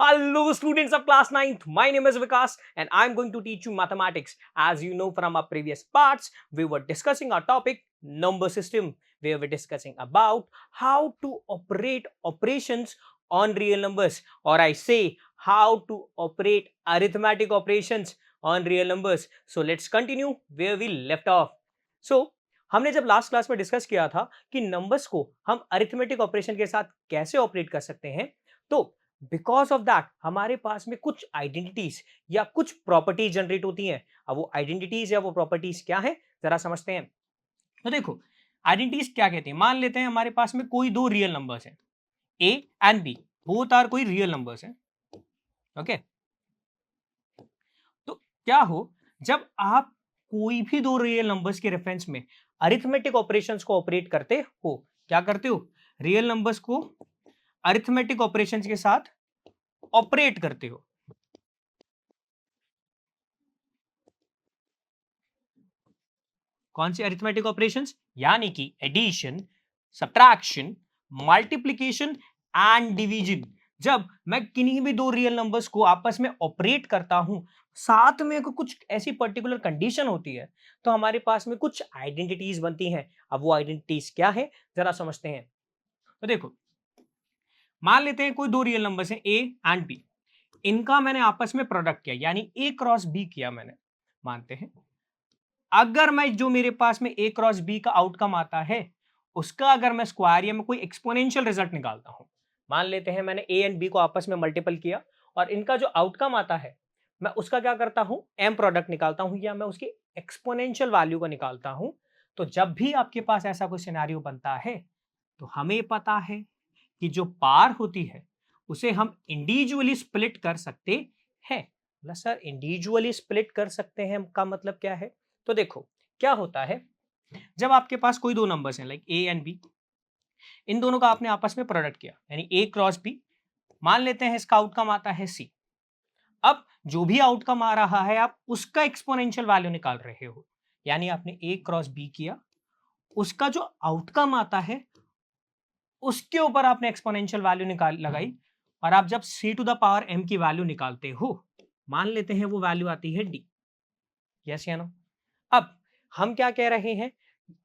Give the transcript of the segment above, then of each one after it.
Hello, students of class 9th. My name is Vikas and I'm going to teach you mathematics. As you know from our previous parts, we were discussing our topic number system. We were discussing about how to operate operations on real numbers, or I say how to operate arithmetic operations on real numbers. So let's continue where we left off. So हमने जब last class में discuss किया था कि numbers को हम arithmetic operation के साथ कैसे ऑपरेट कर सकते हैं, तो बिकॉज ऑफ दैट हमारे पास में कुछ आइडेंटिटीज या कुछ प्रॉपर्टीज जनरेट होती हैं। अब वो आइडेंटिटीज या वो प्रॉपर्टीज क्या है जरा समझते हैं। तो देखो, आइडेंटिटीज क्या कहते हैं। मान लेते हैं हमारे पास में कोई दो रियल नंबर्स हैं, A and B, both are कोई रियल नंबर्स हैं। ओके, तो क्या हो जब आप कोई भी दो रियल नंबर्स के रेफरेंस में अरिथमेटिक ऑपरेशंस को ऑपरेट करते हो, क्या करते हो, रियल नंबर्स को अरिथमेटिक ऑपरेशंस के साथ ऑपरेट करते हो। कौन सी अरिथमेटिक ऑपरेशंस? यानी कि addition, subtraction, multiplication and division. जब मैं किन्हीं भी दो रियल नंबर्स को आपस में ऑपरेट करता हूं, साथ में कुछ ऐसी पर्टिकुलर कंडीशन होती है, तो हमारे पास में कुछ आइडेंटिटीज बनती हैं। अब वो आइडेंटिटीज क्या है जरा समझते हैं। तो देखो, मान लेते हैं कोई दो रियल नंबर्स हैं ए एंड बी, इनका मैंने आपस में प्रोडक्ट किया यानी ए क्रॉस बी किया मैंने। मानते हैं अगर मैं जो मेरे पास में ए क्रॉस बी का आउटकम आता है उसका अगर मैं स्क्वायर या मैं कोई एक्सपोनेंशियल रिजल्ट निकालता हूं, मान लेते हैं मैंने ए एंड बी को आपस में मल्टीपल किया और इनका जो आउटकम आता है मैं उसका क्या करता हूं, एम प्रोडक्ट निकालता हूं या मैं उसकी एक्सपोनेंशियल वैल्यू को निकालता हूं। तो जब भी आपके पास ऐसा कोई सिनेरियो बनता है तो हमें पता है कि जो पार होती है उसे हम इंडिविजुअली स्प्लिट कर सकते हैं। मतलब सर इंडिविजुअली स्प्लिट कर सकते हैं का मतलब क्या है? तो देखो क्या होता है, जब आपके पास कोई दो नंबर्स हैं लाइक ए एंड बी, इन दोनों का आपने आपस में प्रोडक्ट किया यानी ए क्रॉस बी, मान लेते हैं इसका आउटकम आता है सी। अब जो भी आउटकम आ रहा है आप उसका एक्सपोनेंशियल वैल्यू निकाल रहे हो, यानी आपने ए क्रॉस बी किया, उसका जो आउटकम आता है उसके ऊपर आपने एक्सपोनेंशियल वैल्यू निकाल लगाई, और आप जब सी टू द पावर एम की वैल्यू निकालते हो, मान लेते हैं वो वैल्यू आती है डी। यस या नो? अब हम क्या कह रहे हैं,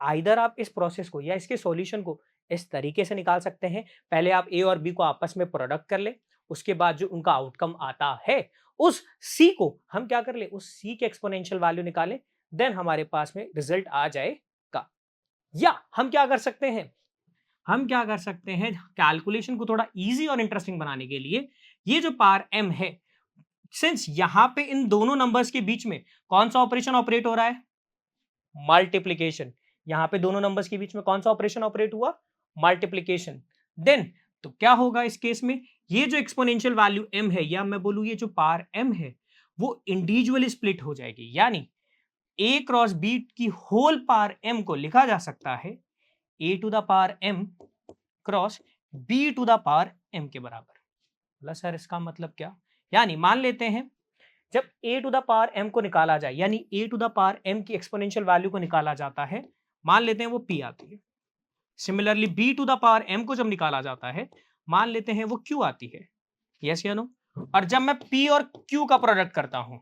आइदर आप इस प्रोसेस को या इसके सॉल्यूशन को इस तरीके से निकाल सकते हैं, पहले आप ए और बी को आपस में प्रोडक्ट कर ले, उसके बाद जो उनका आउटकम आता है उस सी को हम क्या कर ले, उस सी के एक्सपोनेंशियल वैल्यू निकालें, देन हमारे पास में रिजल्ट आ जाएगा। या हम क्या कर सकते हैं, हम क्या कर सकते हैं, कैलकुलेशन को थोड़ा इजी और इंटरेस्टिंग बनाने के लिए ये जो पावर m है, सिंस यहां पे इन दोनों नंबर्स के बीच में कौन सा ऑपरेशन ऑपरेट हो रहा है, मल्टीप्लीकेशन। यहां पे दोनों नंबर्स के बीच में कौन सा ऑपरेशन ऑपरेट हुआ, मल्टीप्लीकेशन। देन तो क्या होगा इस केस में, ये जो एक्सपोनेंशियल वैल्यू m है या मैं बोलूं ये जो पावर m है वो इंडिविजुअली स्प्लिट हो जाएगी, यानी a क्रॉस b की होल पावर m को लिखा जा सकता है a to the power m cross b to the power m के बराबर। बोला सर इसका मतलब क्या, यानी मान लेते हैं जब a to the power m को निकाला जाए यानी a to the power m की एक्सपोनेंशियल वैल्यू को निकाला जाता है, मान लेते हैं वो p आती है। Similarly b to the power m को जब निकाला जाता है मान लेते हैं वो q आती है। यस या नो? और जब मैं p और q का प्रोडक्ट करता हूं,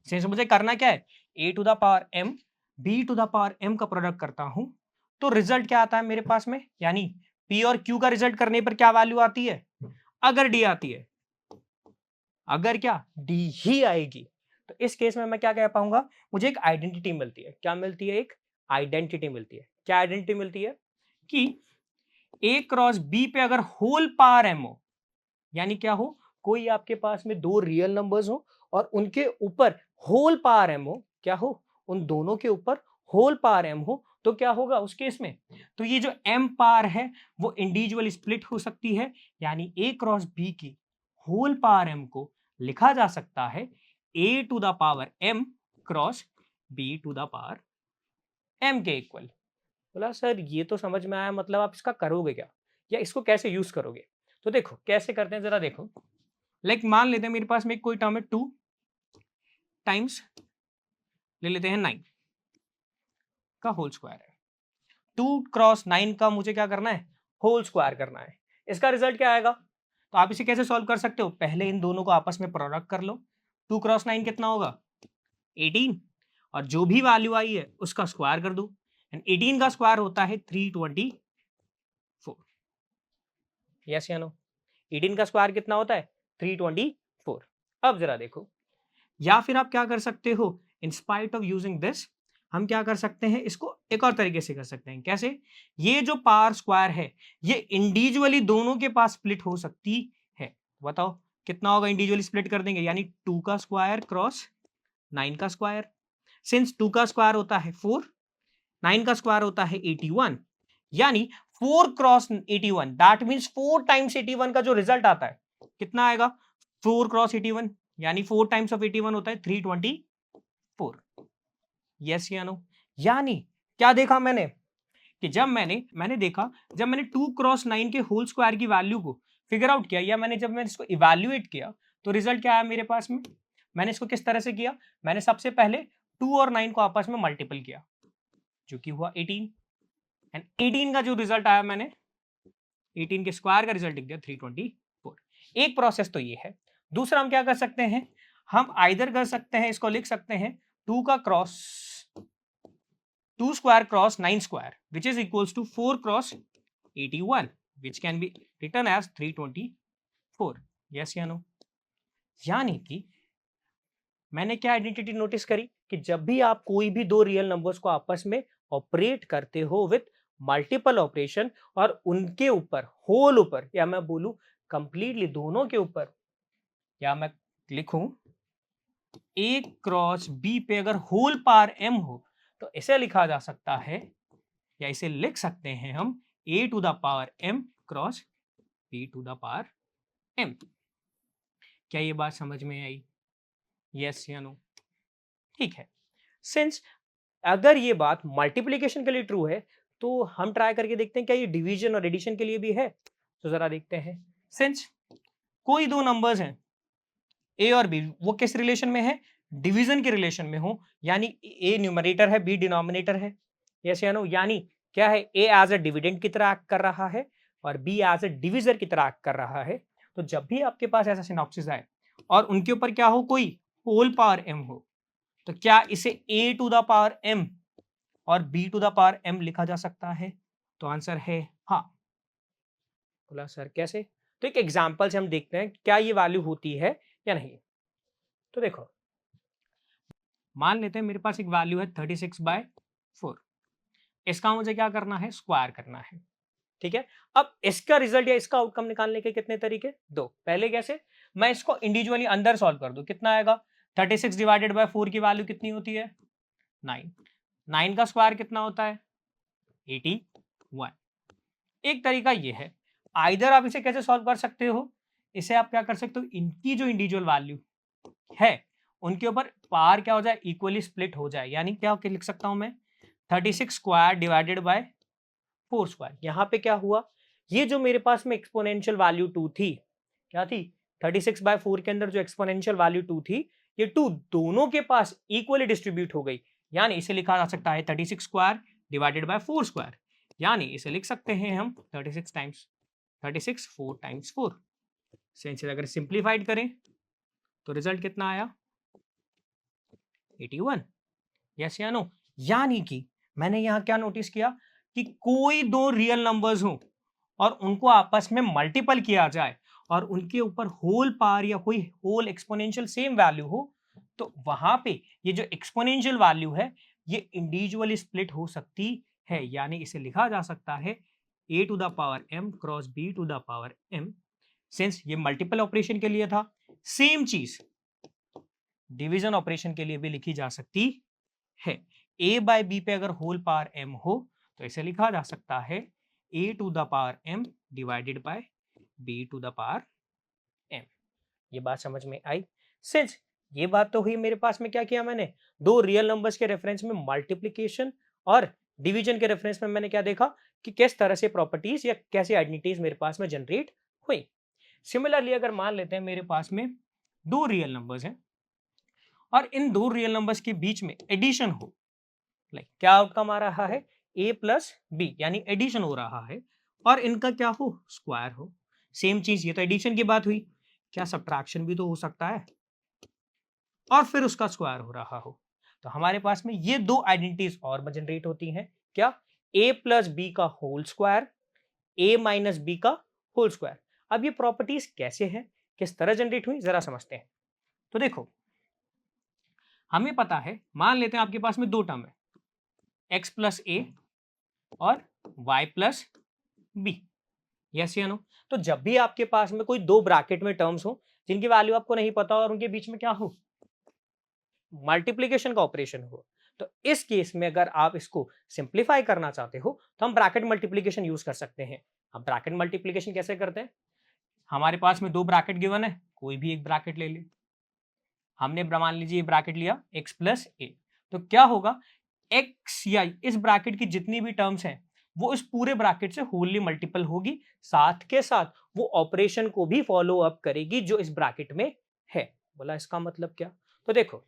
सिंस मुझे करना क्या है, a to the power m b to the power m का प्रोडक्ट करता हूं, तो रिजल्ट क्या आता है मेरे पास में, यानी p और q का रिजल्ट करने पर क्या वैल्यू आती है, अगर d आती है, अगर क्या d ही आएगी, तो इस केस में मैं क्या कह पाऊंगा, मुझे एक आइडेंटिटी मिलती है। क्या मिलती है, एक आइडेंटिटी मिलती है। क्या आइडेंटिटी मिलती है कि a क्रॉस b पे अगर होल पावर m हो, यानी क्या हो, कोई आपके पास में दो रियल नंबर्स हो और उनके ऊपर होल पावर m हो, क्या हो, उन दोनों के ऊपर होल पावर m हो, तो क्या होगा उस केस में, तो ये जो m पावर है वो इंडिविजुअली स्प्लिट हो सकती है, यानी a क्रॉस b की होल पावर m को लिखा जा सकता है a to the power m cross b to the power m के इक्वल। बोला सर ये तो समझ में आया, मतलब आप इसका करोगे क्या या इसको कैसे यूज करोगे? तो देखो कैसे करते हैं जरा देखो। लाइक मान लेते हैं मेरे पास में कोई टर्म है 2 टाइम्स ले लेते हैं 9 का होल स्क्वायर है। 2 क्रॉस 9 का मुझे क्या करना है, होल स्क्वायर करना है। इसका रिजल्ट क्या आएगा, तो आप इसे कैसे सॉल्व कर सकते हो, पहले इन दोनों को आपस में प्रोडक्ट कर लो, 2 क्रॉस 9 कितना होगा 18, और जो भी वैल्यू आई है उसका स्क्वायर कर दो, एंड 18 का स्क्वायर होता है 324। यस या नो, 18 का स्क्वायर कितना होता है 324। अब जरा देखो, या फिर आप क्या कर सकते हो, in spite of using this हम क्या कर सकते हैं, इसको एक और तरीके से कर सकते हैं। कैसे, ये जो पावर स्क्वायर है ये इंडिविजुअली दोनों के पास स्प्लिट हो सकती है। बताओ कितना होगा, इंडिविजुअली स्प्लिट कर देंगे, यानी 2 का स्क्वायर क्रॉस 9 का स्क्वायर। सिंस 2 का स्क्वायर होता है 4, 9 का स्क्वायर होता है 81, यानी 4 क्रॉस 81, दैट मीन्स 4 टाइम्स 81 का जो रिजल्ट आता है कितना आएगा, 4 क्रॉस 81, यानी 4 टाइम्स ऑफ 81 होता है 324। यस या नो, यानी क्या देखा मैंने, कि जब मैंने देखा, जब मैंने 2 क्रॉस 9 के होल स्क्वायर की वैल्यू को फिगर आउट किया, या जब मैंने इसको इवैल्यूएट किया, तो रिजल्ट क्या आया मेरे पास में। मैंने इसको किस तरह से किया, मैंने सबसे पहले 2 और 9 को आपस में मल्टीपल किया, जो कि हुआ 18, एंड 18 का जो रिजल्ट आया, मैंने 18 के स्क्वायर का रिजल्ट लिख दिया 324। एक प्रोसेस तो ये है। दूसरा हम क्या कर सकते हैं, हम आइदर कर सकते हैं, इसको लिख सकते हैं 2 का cross 2 square cross 9 square, which is equals to 4 cross 81, which can be written as 324। yes या no, यानी कि मैंने क्या आइडेंटिटी नोटिस करी, कि जब भी आप कोई भी दो रियल नंबर्स को आपस में ऑपरेट करते हो विथ मल्टीपल ऑपरेशन, और उनके ऊपर होल ऊपर, या मैं बोलूं कंप्लीटली दोनों के ऊपर, या मैं लिखूं a क्रॉस b पे अगर होल पावर m हो, तो इसे लिखा जा सकता है, या इसे लिख सकते हैं हम a to the power m cross b to the power m। क्या ये बात समझ में आई, यस या नो, ठीक है। सिंस अगर ये बात मल्टीप्लिकेशन के लिए ट्रू है, तो हम ट्राई करके देखते हैं क्या ये डिवीजन और एडिशन के लिए भी है। तो जरा देखते हैं, सिंस कोई दो नंबर्स हैं a और b, वो किस रिलेशन में है, डिवीजन के रिलेशन में हो, यानी a न्यूमरेटर है b डिनोमिनेटर है। यस या नो, यानी क्या है, a एज अ डिविडेंड की तरह एक्ट कर रहा है और b एज अ डिविजर की तरह एक्ट कर रहा है। तो जब भी आपके पास ऐसा सिनॉप्सिस आए और उनके ऊपर क्या हो, कोई होल पावर m हो, तो क्या इसे a to the power m और b to the power m लिखा जा सकता है। तो आंसर है हाँ। बोला सर कैसे, तो एक एग्जांपल से हम देखते हैं क्या ये वैल्यू होती है या नहीं। तो देखो, मान लेते हैं मेरे पास एक वैल्यू है 36/4, इसका मुझे क्या करना है, स्क्वायर करना है। ठीक है, अब इसका रिजल्ट या इसका आउटकम निकालने के कितने तरीके, दो। पहले कैसे, मैं इसको इंडिविजुअली अंदर सॉल्व कर दूं, कितना आएगा, 36 डिवाइडेड बाय 4 की वैल्यू कितनी होती है 9, 9 का स्क्वायर कितना होता है 81। एक तरीका ये है, आइदर आप इसे कैसे सॉल्व कर सकते हो, इसे आप क्या कर सकते हो, इनकी जो इंडिविजुअल वैल्यू है उनके ऊपर पावर क्या हो जाए, इक्वली स्प्लिट हो जाए, यानी क्या लिख सकता हूं मैं 36 स्क्वायर डिवाइडेड बाय 4 स्क्वायर। यहां पे क्या हुआ, ये जो मेरे पास में एक्सपोनेंशियल वैल्यू 2 थी, क्या थी 36/4 के अंदर जो एक्सपोनेंशियल वैल्यू 2 थी, ये 2 दोनों के पास इक्वली डिस्ट्रीब्यूट हो गई, यानी इसे लिखा जा सकता है 36 स्क्वायर डिवाइडेड बाय 4 स्क्वायर, यानी इसे लिख सकते हैं हम 36 टाइम्स 36 4 टाइम्स 4 से। अगर सिंप्लीफाइड करें तो रिजल्ट कितना आया 81। यस या नो, यानी कि मैंने यहां क्या नोटिस किया, कि कोई दो रियल नंबर्स हो और उनको आपस में मल्टीपल किया जाए और उनके ऊपर होल पावर या कोई होल एक्सपोनेंशियल सेम वैल्यू हो, तो वहां पे ये जो एक्सपोनेंशियल वैल्यू है ये इंडिविजुअली स्प्लिट हो सकती है, यानी इसे लिखा जा सकता है a to the power m cross b to the power m। Since ये मल्टीपल ऑपरेशन के लिए था, सेम चीज डिवीजन ऑपरेशन के लिए भी लिखी जा सकती है। a बाय b पे अगर होल पावर m हो तो इसे लिखा जा सकता है a to the power m divided by b to the power m। ये बात समझ में आई। सिंस ये बात तो हुई, मेरे पास में क्या किया मैंने, दो रियल नंबर्स के रेफरेंस में मल्टीप्लिकेशन और डिवीजन के रेफरेंस में मैंने क्या देखा, कि किस तरह से प्रॉपर्टीज या कैसे आइडेंटिटीज मेरे पास में जनरेट हुई। सिमिलरली अगर मान लेते हैं मेरे पास में दो रियल नंबर्स हैं और इन दो रियल नंबर्स के बीच में एडिशन हो, लाइक क्या आउटकम आ रहा है a प्लस बी, यानी एडिशन हो रहा है और इनका क्या हो, स्क्वायर हो। सेम चीज, ये तो एडिशन की बात हुई, क्या सब्ट्रैक्शन भी तो हो सकता है और फिर उसका स्क्वायर हो रहा हो। तो हमारे पास में ये दो आइडेंटिटीज और जनरेट होती हैं, क्या, a प्लस बी का whole square, a minus B का होल स्क्वायर। अब ये प्रॉपर्टीज कैसे हैं, किस तरह जनरेट हुई, जरा समझते हैं। तो देखो, हमें पता है, मान लेते हैं आपके पास में दो टर्म है, x प्लस ए और y प्लस बी, यस या नो। तो जब भी आपके पास में कोई दो ब्रैकेट में टर्म्स हो जिनकी वैल्यू आपको नहीं पता और उनके बीच में क्या हो, मल्टीप्लीकेशन का ऑपरेशन हो, तो इस केस में अगर आप इसको सिंप्लीफाई करना चाहते हो तो हम ब्रैकेट मल्टीप्लीकेशन यूज कर सकते हैं। हम ब्रैकेट मल्टीप्लीकेशन कैसे करते हैं, हमारे पास में दो ब्रैकेट गिवन है, कोई भी एक ब्रैकेट ले ले, हमने मान लीजिए ब्रैकेट लिया x प्लस ए, तो क्या होगा, x या इस ब्रैकेट की जितनी भी टर्म्स हैं वो इस पूरे ब्रैकेट से होलली मल्टीपल होगी, साथ के साथ वो ऑपरेशन को भी फॉलो अप करेगी जो इस ब्रैकेट में है। बोला इसका मतलब क्या, तो देखो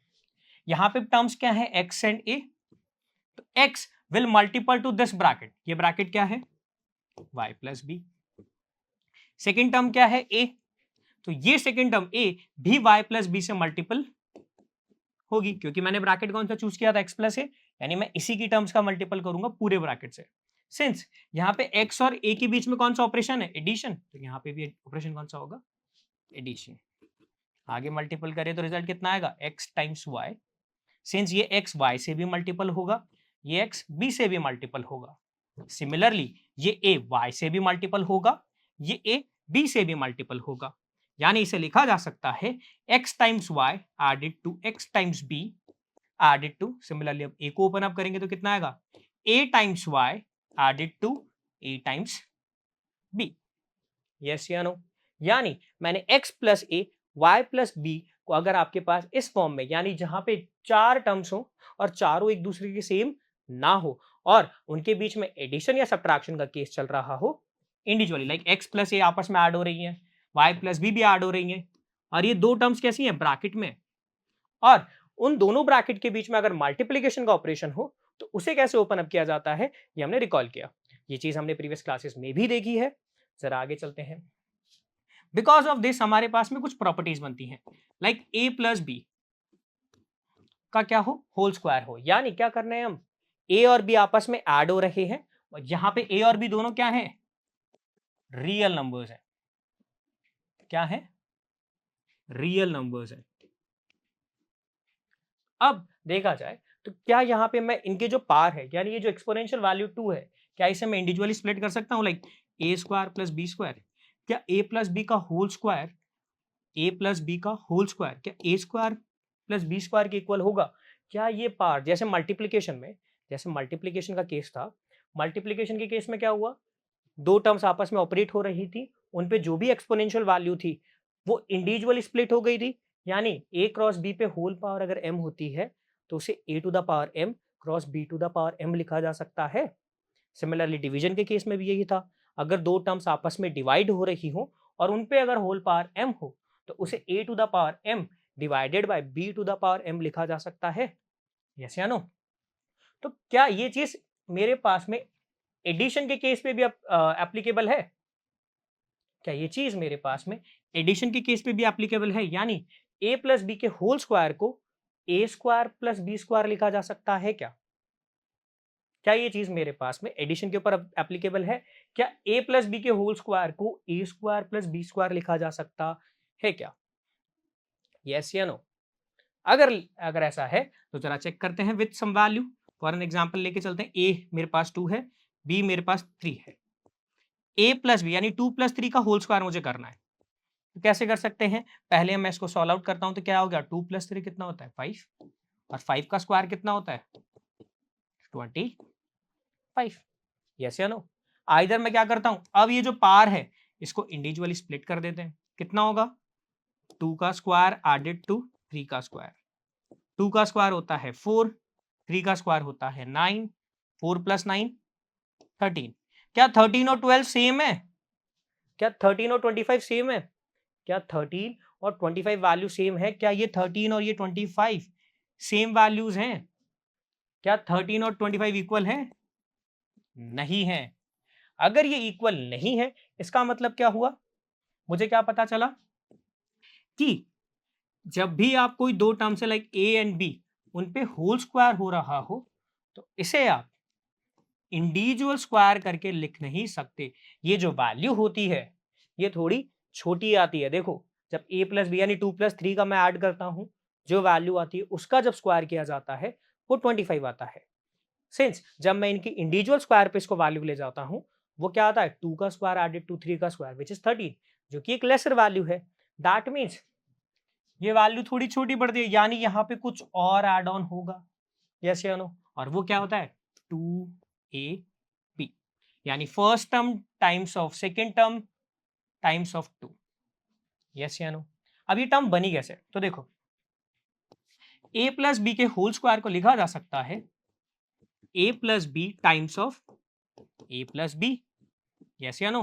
यहां पे टर्म्स क्या है, x एंड a, तो x will multiple to this bracket, ये ब्रैकेट क्या है, y plus B. Second term क्या है, a, तो ये सेकेंड टर्म a भी y प्लस बी से मल्टीपल होगी, क्योंकि मैंने ब्रैकेट कौन सा चूज किया था, x प्लस ए, यानी मैं इसी की टर्म्स का मल्टीपल करूंगा पूरे ब्रैकेट से। सिंस यहाँ पे x और a के बीच में कौन सा ऑपरेशन है, एडिशन, तो यहाँ पे भी ऑपरेशन कौन सा होगा, एडिशन। आगे मल्टीपल करें तो रिजल्ट कितना आएगा, x टाइम्स y। सिंस ये x y से भी मल्टीपल होगा, ये x b से भी मल्टीपल होगा, सिमिलरली ये a y से भी मल्टीपल होगा, ये a b से भी मल्टीपल होगा, यानी इसे लिखा जा सकता है x times y added to x times b added to, similarly अब a को ओपन अप करेंगे तो कितना आएगा, a times y added to a times b, yes या नो। यानी मैंने x plus A y plus B को अगर आपके पास इस फॉर्म में, यानी जहां पे चार टर्म्स हो और चारों एक दूसरे के सेम ना हो और उनके बीच में एडिशन या सब्ट्रैक्शन का केस चल रहा हो इंडिविजुअली, लाइक x प्लस ए आपस में ऐड हो रही है, y प्लस बी भी ऐड हो रही है, और ये दो टर्म्स कैसी हैं, ब्रैकेट में, और उन दोनों ब्रैकेट के बीच में अगर मल्टीप्लीकेशन का ऑपरेशन हो तो उसे कैसे ओपन अप किया जाता है, ये हमने रिकॉल किया। ये चीज हमने प्रीवियस क्लासेस में भी देखी है। जरा आगे चलते हैं। बिकॉज ऑफ दिस हमारे पास में कुछ प्रॉपर्टीज बनती हैं, लाइक a प्लस बी का क्या हो, होल स्क्वायर हो, यानी क्या करना है, हम a और b आपस में ऐड हो रहे हैं और यहां पे a और b दोनों क्या हैं, रियल नंबर्स हैं, क्या है, रियल नंबर्स हैं। अब देखा जाए तो क्या यहाँ पे मैं इनके जो पार है, यानी ये जो एक्सपोनेंशियल वैल्यू 2 है, क्या इसे मैं इंडिविजुअली स्प्लिट कर सकता हूँ, like a square plus B square, क्या a प्लस बी का whole square, a plus B का होल स्क्वायर क्या a square plus B square के इक्वल होगा, क्या ये पार, जैसे मल्टीप्लीकेशन में, जैसे मल्टीप्लीकेशन का केस था, मल्टीप्लीकेशन के केस में क्या हुआ, दो टर्म्स आपस में ऑपरेट हो रही थी, उन पे जो भी एक्सपोनेंशियल वैल्यू थी वो इंडिविजुअली स्प्लिट हो गई थी, यानी a क्रॉस b पे होल पावर अगर m होती है तो उसे a to the power m cross b to the power m लिखा जा सकता है। सिमिलरली डिवीजन के केस में भी यही था, अगर दो टर्म्स आपस में डिवाइड हो रही हो और उन पे अगर होल पावर m हो तो उसे a to the power m divided by b to the power m लिखा जा सकता है, यस या नो। तो क्या ये चीज मेरे पास में एडिशन के केस पे भी एप्लीकेबल है, क्या ये चीज मेरे पास में एडिशन के केस पे भी एप्लीकेबल है, यानी a प्लस बी के होल स्क्वायर को a square plus B square लिखा जा सकता है, क्या ये चीज मेरे पास में एडिशन के ऊपर एप्लीकेबल है, क्या a प्लस बी के होल स्क्वायर को a square plus B square लिखा जा सकता है क्या, यस या नो। अगर अगर ऐसा है तो जरा चेक करते हैं with some value, for an example लेके चलते हैं, a मेरे पास 2 है, b मेरे पास 3 है, a प्लस बी यानी 2 प्लस 3 का होल स्क्वायर मुझे करना है, तो कैसे कर सकते हैं, पहले मैं इसको सॉल्व आउट करता हूं, तो क्या हो गया, 2 प्लस 3 कितना होता है 5, और 5 का स्क्वायर कितना होता है 25, यस या नो। आइदर मैं क्या करता हूं, अब ये जो पार है इसको इंडिविजुअली स्प्लिट कर देते हैं, कितना होगा, 2 का स्क्वायर एडेड टू 3 का स्क्वायर, 2 का स्क्वायर होता है 4, 3 का स्क्वायर होता है 9, 4 प्लस 9 13, क्या 13 और 12 सेम है, क्या 13 और 25 सेम है, क्या 13 और 25 वैल्यू सेम है, क्या ये 13 और ये 25 सेम वैल्यूज हैं, क्या 13 और 25 इक्वल हैं, नहीं है। अगर ये इक्वल नहीं है इसका मतलब क्या हुआ, मुझे क्या पता चला कि जब भी आप कोई दो टर्म से लाइक ए एंड बी उन पे होल स्क्वायर हो रहा हो तो इसे आप इंडिविजुअल स्क्वायर करके लिख नहीं सकते। ये जो वैल्यू होती है ये थोड़ी छोटी आती है। देखो जब a प्लस बी यानी 2+3 का मैं ऐड करता हूं, जो वैल्यू आती है उसका जब स्क्वायर किया जाता है वो 25 आता है। सिंस जब मैं इनकी इंडिविजुअल स्क्वायर पे इसको वैल्यू ले जाता हूं, वो क्या आता है 2 का स्क्वायर एडेड टू 3 का स्क्वायर विच इज 13, जो कि एक लेसर वैल्यू है। दैट मीन्स ये वैल्यू थोड़ी छोटी पड़ती है, यानी यहाँ पे कुछ और एड ऑन होगा। यस या नो? और वो क्या होता है 2ab, यानी first term times of second term times of 2। Yes या नो? अब ये टर्म बनी कैसे, तो देखो a प्लस बी के होल स्क्वायर को लिखा जा सकता है a plus B times of a plus B. Yes या नो?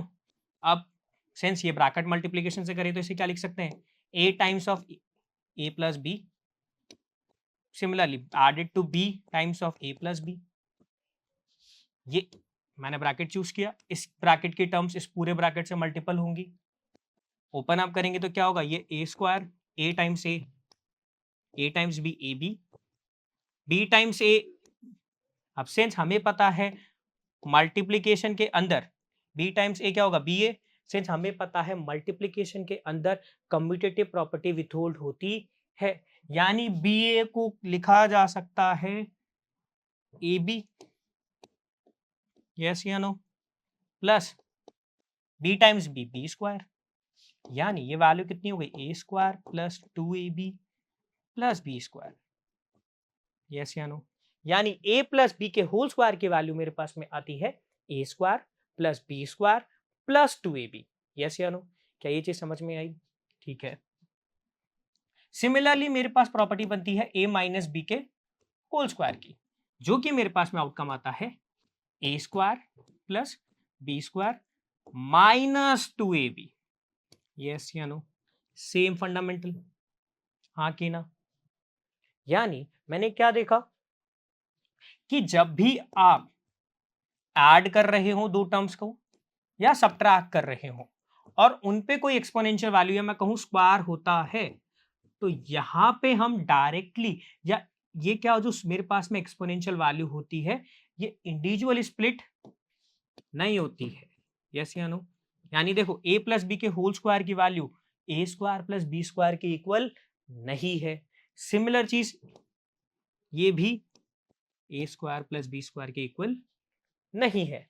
अब सिंस ये ब्रैकेट मल्टीप्लीकेशन से करें तो इसे क्या लिख सकते हैं a times of a plus B, similarly added to b times of a plus B. ये मैंने ब्रैकेट चूज किया, इस ब्रैकेट की टर्म्स इस पूरे ब्रैकेट से मल्टीपल होंगी। ओपन अप करेंगे तो क्या होगा ये a square a times a times b A b times a। अब सिंस हमें पता है मल्टीप्लीकेशन के अंदर b टाइम्स a क्या होगा बी ए, सिंस हमें पता है मल्टीप्लीकेशन के अंदर कम्यूटेटिव प्रॉपर्टी विथहोल्ड होती है, यानी बी ए को लिखा जा सकता है ए बी। यस या no? Plus B times B B square, यानी ये वैल्यू कितनी हो गई A square plus 2ab plus B square. Yes या नो? यानी a प्लस बी के होल स्क्वायर की वैल्यू मेरे पास में आती है A square plus B square plus 2ab। Yes या नो? क्या ये चीज समझ में आई? ठीक है। सिमिलरली मेरे पास प्रॉपर्टी बनती है a माइनस बी के होल स्क्वायर की, जो कि मेरे पास में आउटकम आता है A square plus B square minus 2ab। Yes या नो? सेम फंडामेंटल, हाँ कि ना? यानी मैंने क्या देखा कि जब भी आप ऐड कर रहे हो दो टर्म्स को या सब्ट्रैक्ट कर रहे हो और उन पे कोई एक्सपोनेंशियल वैल्यू या मैं कहूं स्क्वायर होता है, तो यहां पे हम डायरेक्टली या ये क्या जो मेरे पास में एक्सपोनेंशियल वैल्यू होती है ये इंडिविजुअल स्प्लिट नहीं होती है। यस या नो? यानी देखो a प्लस बी के होल स्क्वायर की वैल्यू ए स्क्वायर प्लस बी स्क्वायर के इक्वल नहीं है। सिमिलर चीज ये भी ए स्क्वायर प्लस बी स्क्वायर के इक्वल नहीं है।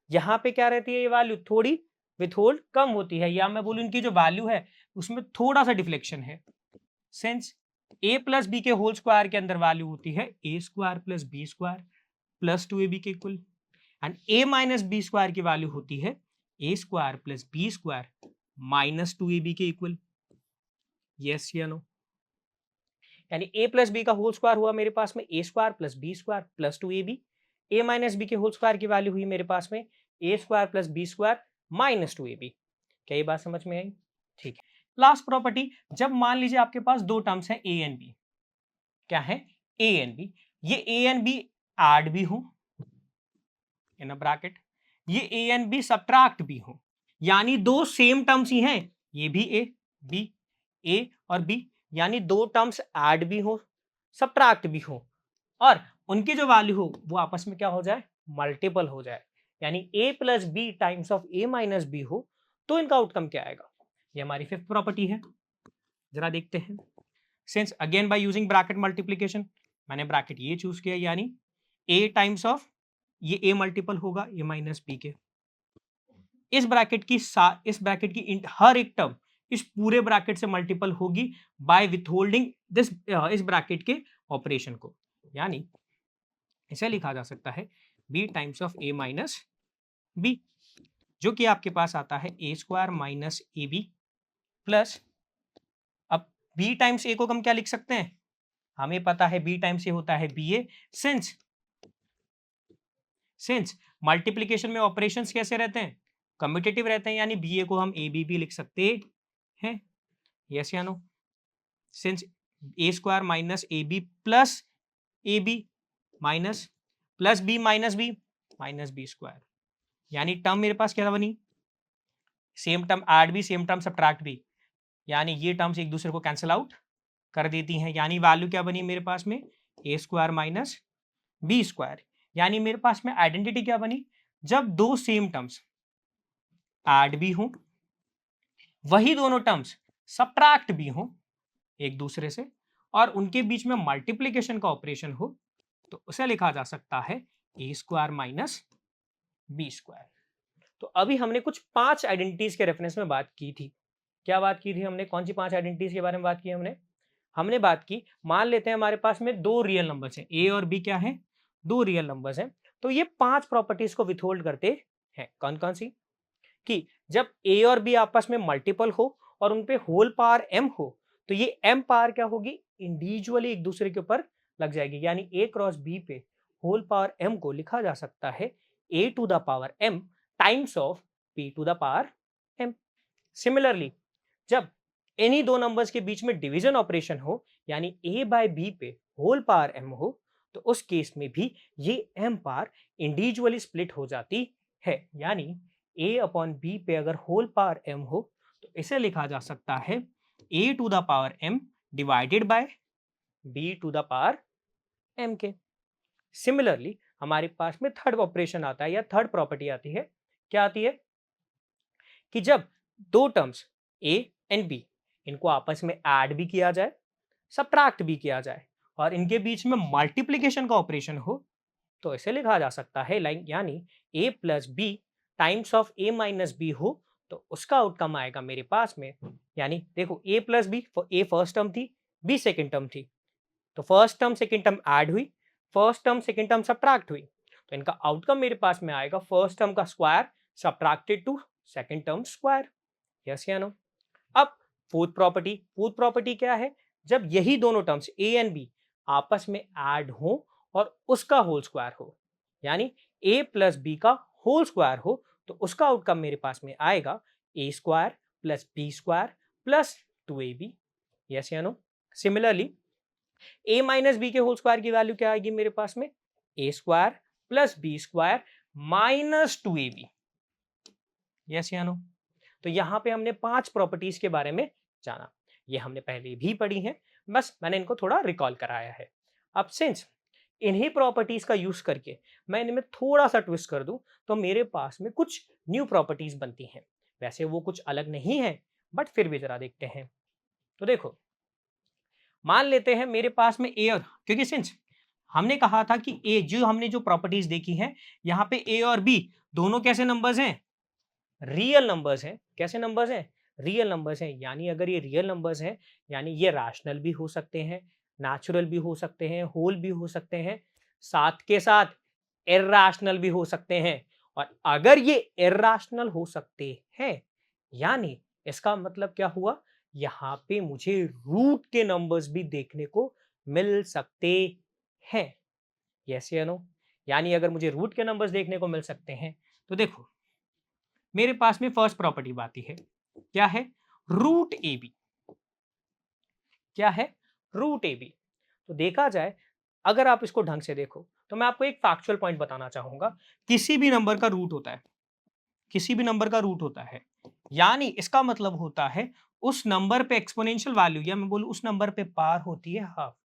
यहां पे क्या रहती है ये वैल्यू थोड़ी विथहोल्ड कम होती है, या मैं बोलूं इनकी जो वैल्यू है उसमें थोड़ा सा डिफ्लेक्शन है। सिंस a प्लस बी के होल स्क्वायर के अंदर वैल्यू होती है A square plus B square plus 2ab के equal, and a minus B square की वैल्यू होती है A square plus B square minus 2ab के इक्वल। यस या नो? यानी a प्लस बी का होल स्क्वायर हुआ मेरे पास में A square plus B square plus 2ab, a minus B के होल स्क्वायर की वैल्यू हुई मेरे पास में A square plus B square minus 2ab। क्या ये बात समझ में आई? ठीक है। लास्ट प्रॉपर्टी, जब मान लीजिए आपके पास दो टर्म्स हैं a एंड b, क्या है a एंड b, ये a एंड b ऐड भी हो इन अ ब्रैकेट, ये a एंड b सब्ट्रैक्ट भी हो, यानी दो सेम टर्म्स ही हैं, ये भी a और b, यानी दो टर्म्स ऐड भी हो सब्ट्रैक्ट भी हो और उनकी जो वैल्यू हो वो आपस में क्या हो जाए मल्टीपल हो जाए, यानी a plus B times of a minus B हो, तो इनका आउटकम क्या आएगा? ये हमारी फिफ्थ प्रॉपर्टी है। जरा देखते हैं। Since again by using bracket multiplication, मैंने ब्रैकेट ये चूज किया, यानी a टाइम्स ऑफ ये a मल्टीपल होगा a माइनस बी के, इस ब्रैकेट की हर एक टर्म इस पूरे ब्रैकेट से मल्टीपल होगी बाय विथहोल्डिंग दिस इस ब्रैकेट के ऑपरेशन को, यानी इसे लिखा जा सकता है b times of a minus B, जो कि आपके पास आता है A square minus A B plus, अब b टाइम्स a को हम क्या लिख सकते हैं, हमें पता है b टाइम्स a होता है बी ए, सिंस मल्टीप्लीकेशन में ऑपरेशंस कैसे रहते हैं कम्यूटेटिव रहते हैं, यानी बी ए को हम ए बी भी लिख सकते हैं। यस या no? Since A square minus A B plus A B minus plus B minus B square, यानी टर्म मेरे पास क्या बनी सेम टर्म ऐड भी, सेम टर्म सब्ट्रैक्ट भी, यानी ये टर्म्स एक दूसरे को कैंसिल आउट कर देती हैं, यानी वैल्यू क्या बनी मेरे पास में, A square minus B square. यानी मेरे पास में आइडेंटिटी क्या बनी, जब दो सेम टर्म्स ऐड भी हों, वही दोनों टर्म्स सब्ट्रैक्ट भी हों एक दूसरे से, और उनके बीच में मल्टीप्लिकेशन का ऑपरेशन हो, तो उसे लिखा जा सकता है A square minus B square. तो अभी हमने कुछ 5 आइडेंटिटीज के रेफरेंस में बात की थी। क्या बात की थी हमने, कौन सी 5 आइडेंटिटीज के बारे में बात की हमने? हमने बात की, मान लेते हैं हमारे पास में दो रियल नंबर्स हैं, ए और बी क्या है, दो रियल नंबर्स हैं, तो ये 5 प्रॉपर्टीज को विथहोल्ड करते हैं। कौन कौन सी? कि जब ए और बी आपस में मल्टीपल हो और उन पे होल पावर m हो, तो ये m पावर क्या होगी, इंडिविजुअली एक दूसरे के ऊपर लग जाएगी, यानी a क्रॉस b पे होल पावर m को लिखा जा सकता है a to the power m times of p to the power m। Similarly जब इन्हीं दो नंबर्स के बीच में डिवीजन ऑपरेशन हो, यानी a बाय b पे होल पावर m हो, तो उस केस में भी ये m पावर इंडिविजुअली स्प्लिट हो जाती है, यानी a अपॉन b पे अगर होल पावर m हो, तो इसे लिखा जा सकता है a to the power m divided by b to the power m के। सिमिलरली हमारे पास में थर्ड ऑपरेशन आता है या थर्ड प्रॉपर्टी आती है, क्या आती है कि जब दो टर्म्स a एंड b इनको आपस में ऐड भी किया जाए, सब्ट्रैक्ट भी किया जाए, और इनके बीच में मल्टीप्लिकेशन का ऑपरेशन हो, तो इसे लिखा जा सकता है लाइक, यानी a plus B times of a minus B हो, तो उसका आउटकम आएगा मेरे पास में, यानी देखो a plus B, a first term थी, b सेकेंड टर्म थी, तो first term second term add हुई, first term second term subtract हुई, तो इनका आउटकम मेरे पास में आएगा फर्स्ट टर्म का square subtracted to second term square. Yes या नो? अब फोर्थ प्रॉपर्टी क्या है, जब यही दोनों टर्म्स a एंड b आपस में ऐड हो और उसका होल स्क्वायर हो, यानी a प्लस बी का होल स्क्वायर हो, तो उसका आउटकम मेरे पास में आएगा a square plus B square plus 2ab। Yes या no? Similarly a minus B के होल स्क्वायर की वैल्यू क्या आएगी मेरे पास में, a square plus B square minus 2ab। Yes या नो? तो यहां पे हमने 5 प्रॉपर्टीज के बारे में जाना, ये हमने पहले भी पढ़ी हैं, बस मैंने इनको थोड़ा रिकॉल कराया है। अब सिंस इन्हीं प्रॉपर्टीज का यूज करके मैं इनमें थोड़ा सा ट्विस्ट कर दूं, तो मेरे पास में कुछ न्यू प्रॉपर्टीज बनती हैं। वैसे वो कुछ अलग नहीं है, बट फिर भी जरा देखते हैं। तो देखो, मान लेते हैं मेरे पास में ए और, क्योंकि सिंस हमने कहा था कि ए, जो हमने जो प्रॉपर्टीज देखी हैं, यहाँ पे ए और बी दोनों कैसे नंबर्स हैं, रियल नंबर्स हैं। कैसे नंबर्स हैं, रियल नंबर्स हैं, यानी अगर ये रियल नंबर्स हैं, यानी ये रैशनल भी हो सकते हैं, नेचुरल भी हो सकते हैं, होल भी हो सकते हैं, साथ के साथ इर्रेशनल भी हो सकते हैं। और अगर ये इर्रेशनल हो सकते हैं, यानी इसका मतलब क्या हुआ, यहाँ पे मुझे रूट के नंबर्स भी देखने को मिल सकते हैं। यस या नो? यानी अगर मुझे रूट के नंबर्स देखने को मिल सकते हैं, तो देखो मेरे पास में फर्स्ट प्रॉपर्टी आती है, क्या है, रूट ए बी। क्या है, रूट ए बी। तो देखा जाए, अगर आप इसको ढंग से देखो, तो मैं आपको एक फैक्चुअल पॉइंट बताना चाहूंगा, किसी भी नंबर का रूट होता है, किसी भी नंबर का रूट होता है, यानी इसका मतलब होता है उस नंबर पे एक्सपोनेंशियल वैल्यू, या मैं बोलूं उस नंबर पे पार होती है हाफ।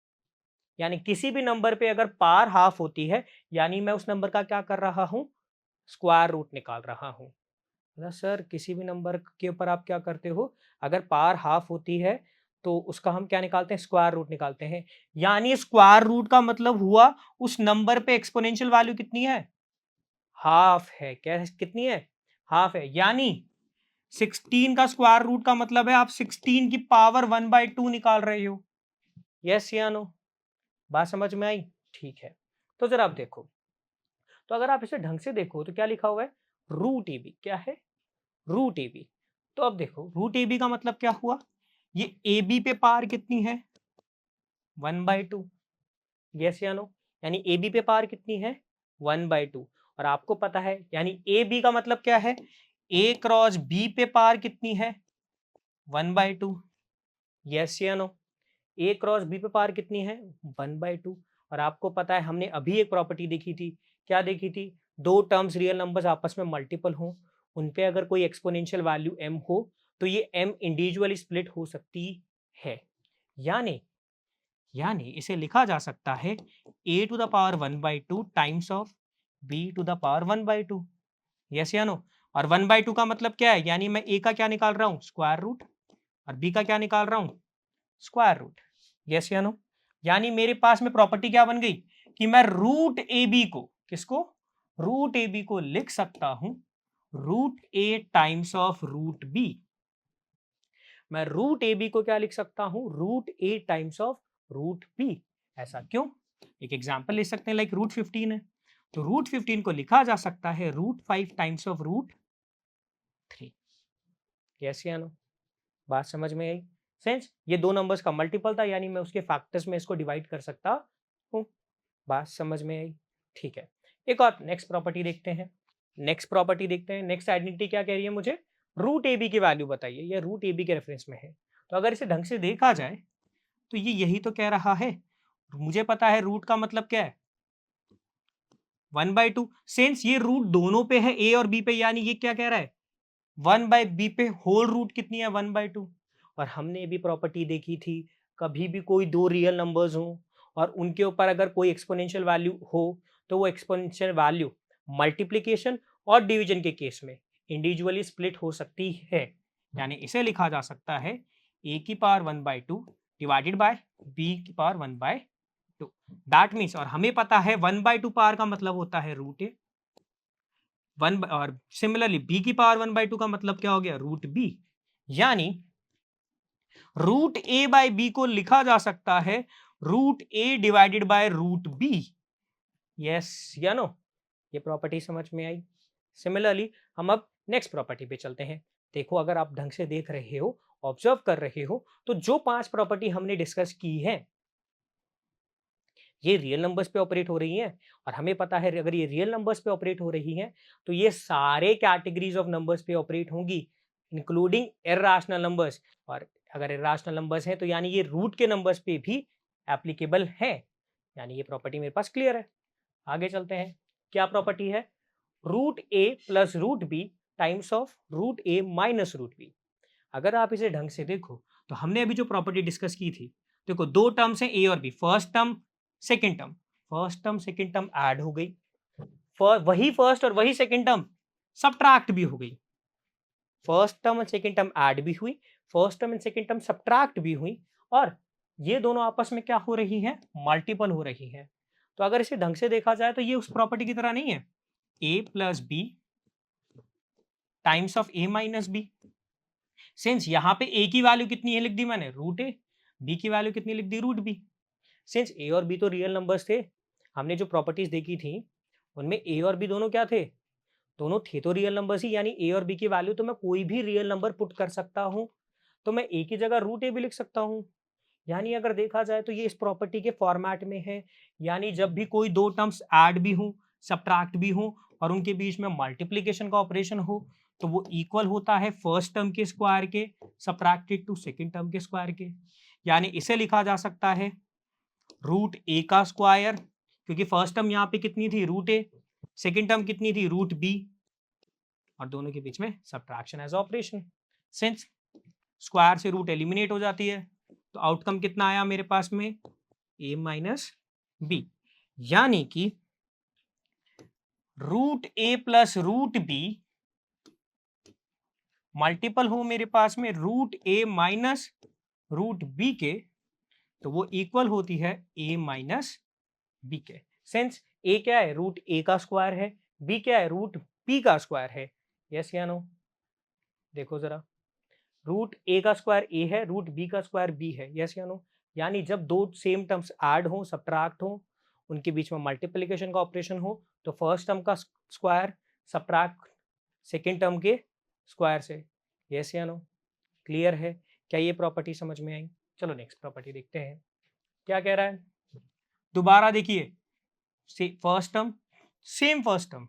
यानी किसी भी नंबर पे अगर पार हाफ होती है, यानी मैं उस नंबर का क्या कर रहा हूं, स्क्वायर रूट निकाल रहा हूं। सर किसी भी नंबर के ऊपर आप क्या करते हो, अगर पावर हाफ होती है तो उसका हम क्या निकालते हैं, स्क्वायर रूट निकालते हैं। यानी स्क्वायर रूट का मतलब हुआ उस नंबर पे एक्सपोनेंशियल वैल्यू कितनी है, हाफ है। क्या कितनी है, हाफ है। यानी 16 का स्क्वायर रूट का मतलब है आप 16 की पावर 1/2 निकाल रहे हो। यस या नो? बात समझ में आई? ठीक है, तो जरा आप देखो, तो अगर आप इसे ढंग से देखो तो क्या लिखा हुआ है, रूट ए बी। क्या है, रूट ए बी। तो अब देखो रूट ए बी का मतलब क्या हुआ, ये ए बी पे पावर कितनी है, 1/2। यस या नो? यानी ए बी पे पावर कितनी है, 1/2। और आपको पता है, यानी ए बी का मतलब क्या है, ए क्रॉस बी पे पावर कितनी है, 1/2। यस या नो? ए क्रॉस बी पे पावर कितनी है, 1/2। और आपको पता है हमने अभी एक प्रॉपर्टी देखी थी, क्या देखी थी, दो टर्म्स रियल नंबर्स आपस में मल्टीपल हों, उन पे अगर कोई एक्सपोनेंशियल वैल्यू m हो तो ये m इंडिविजुअली स्प्लिट हो सकती है। यानी यानी इसे लिखा जा सकता है a to the power 1/2 times of b to the power 1/2। Yes या नो? और 1/2 का मतलब क्या है? यानी मैं a का क्या निकाल रहा हूँ? Square root. और b का क्या निकाल रहा हूँ? Square root. यस या नो? यानी मेरे पास में प्रॉपर्टी क्या बन गई कि मैं रूट ए बी को, किसको? रूट ए बी को लिख सकता हूं root A times of root B. मैं रूट ए बी को क्या लिख सकता हूं? Root A times of root B. ऐसा क्यों? एक एग्जांपल ले सकते हैं, लाइक रूट 15 है, तो रूट 15 को लिखा जा सकता है root 5 times of root 3। Yes या नो? बात समझ में आई? सेंस ये दो नंबर्स का मल्टीपल था, यानी मैं उसके फैक्टर्स में इसको डिवाइड कर सकता हूँ। बात समझ में आई? ठीक है, एक और नेक्स्ट प्रॉपर्टी देखते हैं। नेक्स्ट आइडेंटिटी क्या कह रही है मुझे? रूट ए बी की वैल्यू बताइए। ये रूट ए बी के रेफरेंस में है, तो अगर इसे ढंग से देखा जाए तो ये यही तो कह रहा है। मुझे पता है रूट का मतलब क्या है, 1/2। सेंस ये रूट दोनों पे है, ए और बी पे, यानी ये क्या कह रहा है? 1/b पे होल रूट कितनी है? 1/2। और हमने भी प्रॉपर्टी देखी थी, कभी भी कोई दो रियल नंबर्स हो और उनके ऊपर अगर कोई एक्सपोनेंशियल वैल्यू हो तो वो एक्सपोनेंशियल वैल्यू मल्टीप्लिकेशन और डिवीजन के केस में इंडिविजुअली स्प्लिट हो सकती है। यानी इसे लिखा जा सकता है a की पावर 1/2 डिवाइडेड बाय b की पावर 1/2। दैट मीन्स, और हमें पता है 1/2 पावर का मतलब होता है रूट ए, और सिमिलरली b की पावर 1/2 का मतलब क्या हो गया? Root B. यानी रूट ए बाय बी को लिखा जा सकता है root A divided by root B. Yes या नो? ये प्रॉपर्टी समझ में आई? सिमिलरली हम अब नेक्स्ट प्रॉपर्टी पे चलते हैं। देखो, अगर आप ढंग से देख रहे हो, ऑब्जर्व कर रहे हो, तो जो 5 प्रॉपर्टी हमने डिस्कस की है ये रियल नंबर्स पे ऑपरेट हो रही हैं। और हमें पता है अगर ये रियल नंबर्स पे ऑपरेट हो रही हैं तो ये सारे कैटेगरीज ऑफ नंबर्स पे ऑपरेट होंगी, इंक्लूडिंग इर्राशनल नंबर्स। और अगर इर्राशनल नंबर्स हैं तो यानी ये रूट के नंबर्स पे भी एप्लीकेबल है। यानी ये प्रॉपर्टी मेरे पास क्लियर है। आगे चलते हैं। क्या प्रॉपर्टी है? Root A plus root B times of root A minus root B. अगर आप इसे ढंग से देखो तो हमने अभी जो प्रॉपर्टी डिस्कस की थी, देखो दो टर्म्स हैं ए और B, first term second term, first term second term add हो गई, वही फर्स्ट और वही सेकेंड टर्म सब्ट्रैक्ट भी हो गई। फर्स्ट टर्म और सेकेंड टर्म ऐड भी हुई, first term and second term subtract भी हुई, और ये दोनों आपस में क्या हो रही हैं? मल्टीपल हो रही हैं। तो अगर इसे ढंग से देखा जाए तो ये उस प्रॉपर्टी की तरह नहीं है, A plus B times of A minus B. Since यहाँ पे ए की वैल्यू कितनी है लिख दी मैंने? Root A. बी की वैल्यू कितनी लिख दी? Root B. सिंस ए और बी तो रियल नंबर्स थे, हमने जो प्रॉपर्टीज देखी थी उनमें ए और बी दोनों क्या थे? दोनों थे तो रियल नंबर्स ही, यानी ए और बी की वैल्यू तो मैं कोई भी रियल नंबर पुट कर सकता हूं। तो मैं ए की जगह रूट ए भी लिख सकता हूं। यानी अगर देखा जाए तो ये इस प्रॉपर्टी के फॉर्मेट में है। यानी जब भी कोई दो टर्म्स ऐड भी हो, सब्ट्रैक्ट भी हो और उनके बीच में मल्टीप्लिकेशन का ऑपरेशन हो तो वो इक्वल होता है फर्स्ट टर्म के स्क्वायर के सब्ट्रैक्टेड टू सेकेंड टर्म के स्क्वायर के। यानी इसे लिखा जा सकता है रूट ए का स्क्वायर, क्योंकि फर्स्ट टर्म यहाँ पे कितनी थी? रूट ए। सेकेंड टर्म कितनी थी? Root B. और दोनों के बीच में subtraction as operation. Since square से रूट एलिमिनेट हो जाती है तो आउटकम कितना आया मेरे पास में? A minus B. यानी कि root A plus root B multiple हो मेरे पास में root A minus root B के, तो वो इक्वल होती है ए माइनस बी के। सिंस ए क्या है? रूट ए का स्क्वायर है, बी क्या है? रूट बी का स्क्वायर है। यस या नो? देखो जरा, रूट ए का स्क्वायर ए है, रूट बी का स्क्वायर बी है। यस या नो? यानी जब दो सेम टर्म्स ऐड हो, सब्ट्रैक्ट हो, उनके बीच में मल्टीप्लिकेशन का ऑपरेशन हो तो फर्स्ट टर्म का स्क्वायर सब्ट्रैक्ट सेकेंड टर्म के स्क्वायर से। यस या नो? क्लियर है? क्या ये प्रॉपर्टी समझ में आई? चलो नेक्स्ट प्रॉपर्टी देखते हैं क्या कह रहा है। दोबारा देखिए, first term same first term,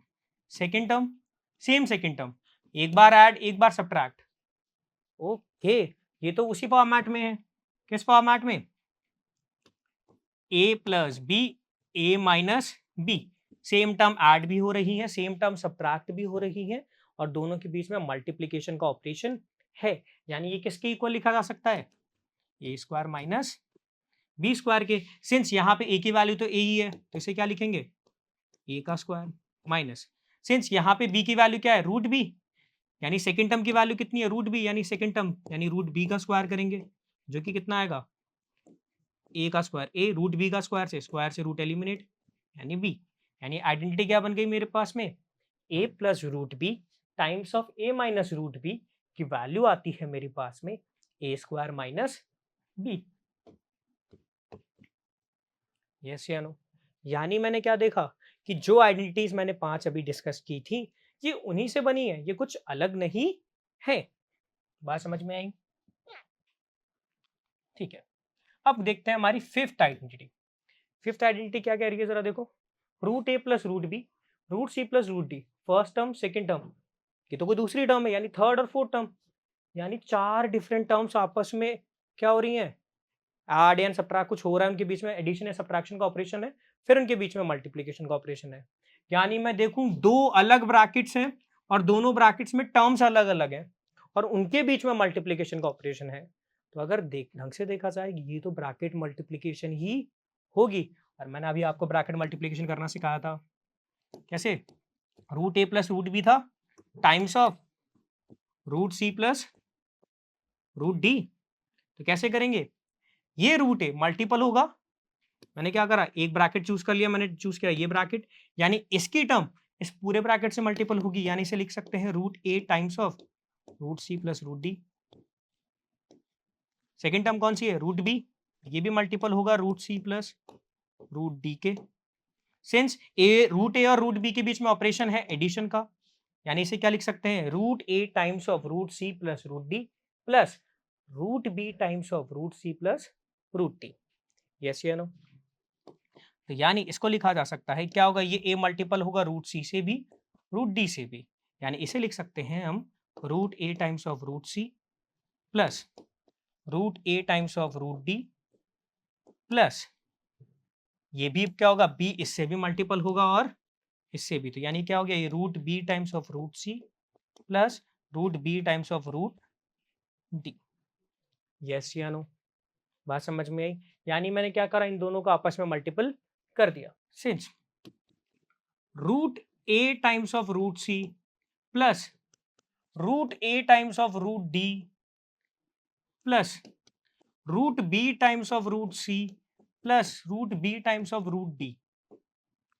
second term same second term, एक बार ऐड एक बार सब्ट्रैक्ट। ओके, ये तो उसी फॉर्मेट में है। किस फॉर्मेट में? A plus B A minus B. Same term add भी हो रही है, सेम टर्म सब्ट्रैक्ट भी हो रही है, और दोनों के बीच में मल्टीप्लीकेशन का ऑपरेशन है, यानी ये किसके इक्वल लिखा जा सकता है, A square minus B square के। सिंस यहाँ पे ए की वैल्यू तो ए ही है तो इसे क्या लिखेंगे, ए का स्क्वायर माइनस, सिंस यहाँ पे बी की वैल्यू क्या है, रूट बी, यानी सेकंड टर्म की वैल्यू कितनी है, रूट बी, यानी सेकंड टर्म यानी रूट बी का स्क्वायर करेंगे, जो कि कितना आएगा, ए का स्क्वायर, ए रूट बी का स्क्वायर से रूट एलिमिनेट, यानी बी, यानी आइडेंटिटी क्या बन गई मेरे पास में, A plus root B times of A minus root B की वैल्यू आती है मेरे पास में A square minus B. Yes या नो, यानी मैंने क्या देखा कि जो आइडेंटिटीज मैंने 5 अभी डिस्कस की थी ये उन्हीं से बनी है, ये कुछ अलग नहीं है। बात समझ में आई, ठीक है। अब देखते हैं हमारी फिफ्थ आइडेंटिटी। फिफ्थ आइडेंटिटी क्या कह रही है जरा देखो, root A plus root B root C plus root D, first term second term, ये तो कोई दूसरी टर्म है यानी थर्ड और फोर्थ टर्म, यानी 4 डिफरेंट टर्म्स आपस में क्या हो रही हैं, ऐड एंड सब्ट्रैक्ट कुछ हो रहा है उनके बीच में, एडिशन या सब्ट्रैक्शन का ऑपरेशन है, फिर उनके बीच में मल्टीप्लिकेशन का ऑपरेशन है। यानी मैं देखूं दो अलग ब्रैकेट्स हैं और दोनों ब्रैकेट्स में टर्म्स अलग अलग हैं और उनके बीच में मल्टीप्लिकेशन का ऑपरेशन है, तो अगर ढंग से देखा जाए ये तो ब्रैकेट मल्टीप्लिकेशन ही होगी। और मैंने अभी आपको ब्रैकेट मल्टीप्लिकेशन करना सिखाया था, कैसे, root A plus root B था times of root C plus root D, तो कैसे करेंगे, ये रूट ए मल्टीपल होगा, मैंने क्या करा एक ब्रैकेट चूज कर लिया, मैंने चूज किया ये ब्रैकेट, यानी इसकी टर्म इस पूरे ब्रैकेट से मल्टीपल होगी, यानी इसे लिख सकते हैं root A times of root C plus root D. Second term कौन सी है, रूट बी, ये भी मल्टीपल होगा root C plus root D के। सिंस रूट ए और रूट बी के बीच में ऑपरेशन है एडिशन का, यानी इसे क्या लिख सकते हैं, root A times of root C plus root D plus root B times of root C plus root D. Yes या नो, तो यानी इसको लिखा जा सकता है क्या होगा, ये ए मल्टीपल होगा रूट सी से भी रूट डी से भी, यानी इसे लिख सकते हैं हम root A times of root C plus root A times of root D plus ये भी क्या होगा, बी इससे भी मल्टीपल होगा और इससे भी, तो यानी क्या हो गया, ये root B times of root C plus root B times of root D. Yes या नो, बात समझ में आई, यानी मैंने क्या करा, इन दोनों को आपस में मल्टीपल कर दिया। Since root A times of root C plus root A times of root D plus root B times of root C plus root B times of root D,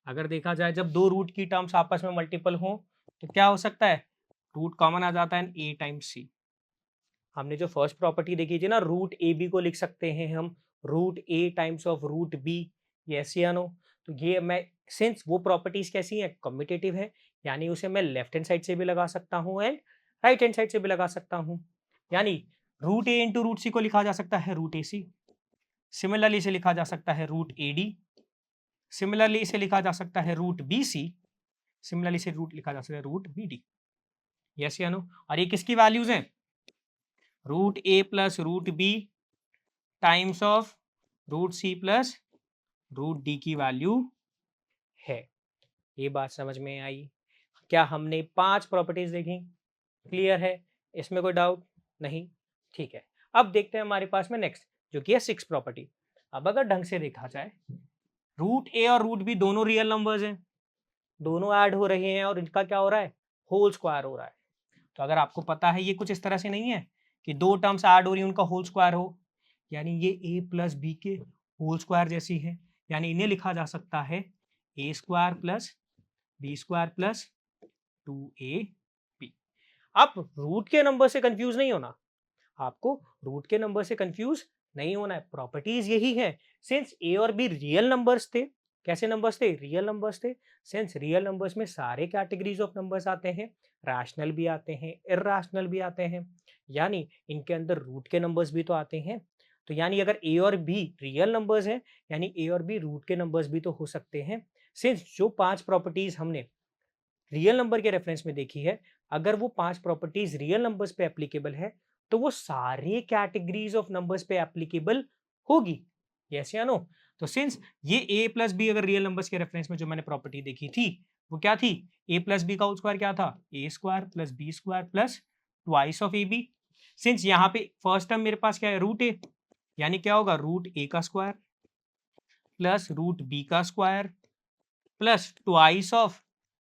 अगर देखा जाए जब दो रूट की टर्म्स आपस में मल्टीपल हो तो क्या हो सकता है, रूट कॉमन आ जाता है ए टाइम्स सी। हमने जो फर्स्ट प्रॉपर्टी देखी थी ना, रूट ए बी को लिख सकते हैं हम root A times of root B, yes या नो, तो ये मैं सिंस वो प्रॉपर्टीज कैसी हैं, कम्यूटेटिव है, यानी उसे मैं लेफ्ट हैंड साइड से भी लगा सकता हूँ एंड राइट हैंड साइड से भी लगा सकता हूँ, यानी रूट ए इंटू रूट सी को लिखा जा सकता है रूट ए सी, सिमिलरली इसे लिखा जा सकता है रूट ए डी, सिमिलरली इसे लिखा जा सकता है रूट बी सी, सिमिलरली इसे रूट लिखा जा सकता है रूट बी डी। यस या नो, और ये किसकी वैल्यूज हैं, root A plus root B times of root C plus root D की वैल्यू है। ये बात समझ में आई, क्या हमने 5 प्रॉपर्टीज देखी, क्लियर है, इसमें कोई डाउट नहीं, ठीक है। अब देखते हैं हमारे पास में नेक्स्ट जो कि है 6 प्रॉपर्टी। अब अगर ढंग से देखा जाए, रूट ए और रूट बी दोनों रियल नंबर्स हैं, दोनों ऐड हो रहे हैं और इनका क्या हो रहा है, होल स्क्वायर हो रहा है। तो अगर आपको पता है ये कुछ इस तरह से नहीं है कि दो टर्म्स ऐड हो रही है उनका होल स्क्वायर हो, यानी ये ए प्लस बी के होल स्क्वायर जैसी है, यानी इन्हें लिखा जा सकता है A square plus B square plus 2ab। अब रूट के नंबर से कंफ्यूज नहीं होना, आपको रूट के नंबर से कंफ्यूज नहीं होना है, प्रॉपर्टीज यही है। सिंस ए और बी रियल नंबर्स थे, कैसे नंबर्स थे, रियल नंबर्स थे, सिंस रियल नंबर्स में सारे कैटेगरीज ऑफ नंबर्स आते हैं, रैशनल भी आते हैं, इर्रेशनल भी आते हैं, यानी इनके अंदर रूट के नंबर्स भी तो आते हैं। तो यानी अगर ए और बी रियल नंबर्स हैं, यानी ए और बी रूट के नंबर्स भी तो हो सकते हैं। सिंस जो 5 प्रॉपर्टीज हमने रियल नंबर के रेफरेंस में देखी है, अगर वो 5 प्रॉपर्टीज रियल नंबर्स पे एप्लीकेबल है तो वो सारे कैटेगरीज ऑफ नंबर्स पे एप्लीकेबल होगी, यस या नो। तो सिंस ये a प्लस बी अगर रियल नंबर्स के रेफरेंस में जो मैंने प्रॉपर्टी देखी थी वो क्या थी, ए प्लस बी का होल स्क्वायर क्या था, A square plus B square plus twice of A B. Since यहाँ पे फर्स्ट टर्म मेरे पास क्या है, रूट ए, यानी क्या होगा, रूट ए का स्क्वायर प्लस रूट बी का square plus twice of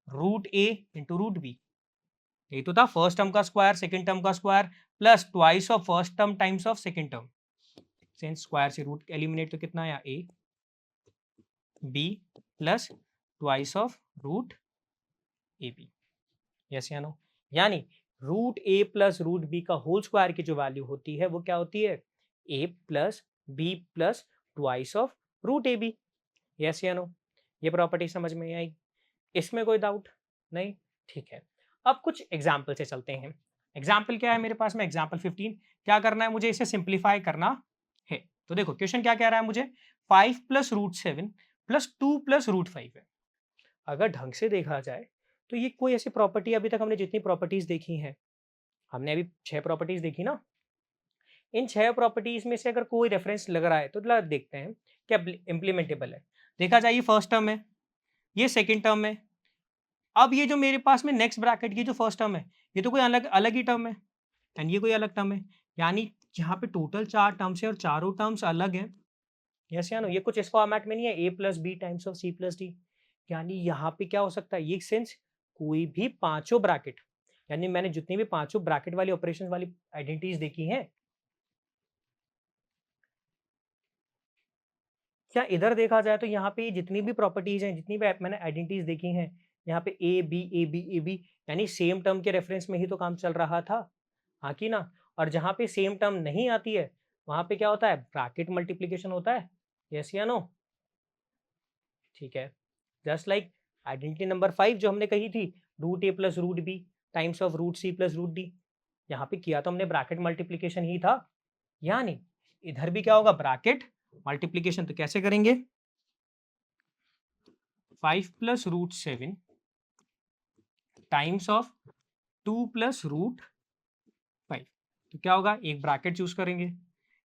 root A into root B. ये तो था फर्स्ट टर्म का स्क्वायर सेकंड टर्म का square plus twice of first term times of second term. Since square से root eliminate तो कितना आया, A B plus twice of root A B. Yes या नो, यानी root A plus root B का whole square की जो value होती है वो क्या होती है, A plus B plus twice of root A B. Yes या नो, ये प्रॉपर्टी समझ में आई, इसमें कोई डाउट नहीं, ठीक है। अब कुछ एग्जाम्पल से चलते हैं। एग्जाम्पल क्या है मेरे पास में, एग्जाम्पल 15। क्या करना है मुझे, इसे सिंप्लीफाई करना है। तो देखो क्वेश्चन क्या कह रहा है मुझे, 5 plus root 7 plus 2 plus root 5 है। अगर ढंग से देखा जाए तो ये कोई ऐसी प्रॉपर्टी, अभी तक हमने जितनी प्रॉपर्टीज देखी हैं, हमने अभी 6 प्रॉपर्टीज देखी ना, इन 6 प्रॉपर्टीज में से अगर कोई रेफरेंस लग रहा है तो देखते हैं क्या इम्प्लीमेंटेबल है। देखा जाए ये फर्स्ट टर्म है, ये सेकेंड टर्म है, अब ये जो मेरे पास में नेक्स्ट ब्रैकेट की जो फर्स्ट टर्म है, ये तो कोई अलग अलग ही टर्म है, एंड ये कोई अलग टर्म है, यानी यहाँ पे टोटल 4 टर्म्स है और चारों टर्म्स अलग हैं। यस या नो, ये कुछ इस फॉर्मेट में नहीं है, A plus B times of C plus D, यानी यहाँ पे क्या हो सकता है, ये सेंस कोई भी पांचों ब्रैकेट, यानी मैंने जितनी भी पांचों ब्रैकेट वाली ऑपरेशन वाली आइडेंटिटीज देखी हैं, क्या इधर देखा जाए तो यहाँ पे जितनी भी प्रॉपर्टीज हैं, जितनी भी मैंने आइडेंटिटीज देखी हैं, यहाँ पे A B A B A B, यानी सेम टर्म के रेफरेंस में ही तो काम चल रहा था, हाँ कि ना। और जहाँ पे सेम टर्म नहीं आती है वहाँ पे क्या होता है, ब्रैकेट मल्टीप्लीकेशन होता है। यस या नो, ठीक है। जस्ट लाइक आइडेंटिटी नंबर 5 जो हमने कही थी, root A plus root B times of root C plus root D, यहाँ पे किया तो हमने ब्रैकेट मल्टीप्लीकेशन ही था, यानी इधर भी क्या होगा, ब्रैकेट मल्टीप्लीकेशन। तो कैसे करेंगे, 5 plus root 7 times of 2 plus root 5। तो क्या होगा, एक ब्रैकेट चूज करेंगे,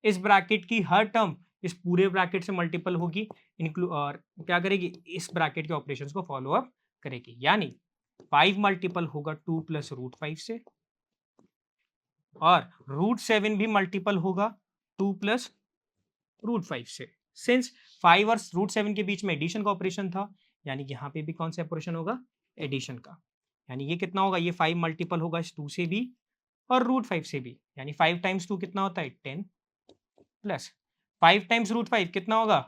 इस ब्रैकेट की हर टर्म इस पूरे ब्रैकेट से मल्टीपल होगी, इंक्लूड और क्या करेगी, इस ब्रैकेट के ऑपरेशंस को फॉलो अप करेगी, यानी 5 मल्टीपल होगा 2 प्लस रूट 5 से, और रूट 7 भी मल्टीपल होगा 2 प्लस रूट 5 से। सिंस 5 और रूट 7 के बीच में एडिशन का ऑपरेशन था, यानी यहाँ पे भी कौन सा ऑपरेशन होगा, एडिशन का, यानी ये कितना होगा, ये 5 मल्टीपल होगा इस 2 से भी और रूट 5 से भी, यानी 5 टाइम्स 2 कितना होता है, 10 प्लस 5 टाइम्स रूट 5 कितना होगा,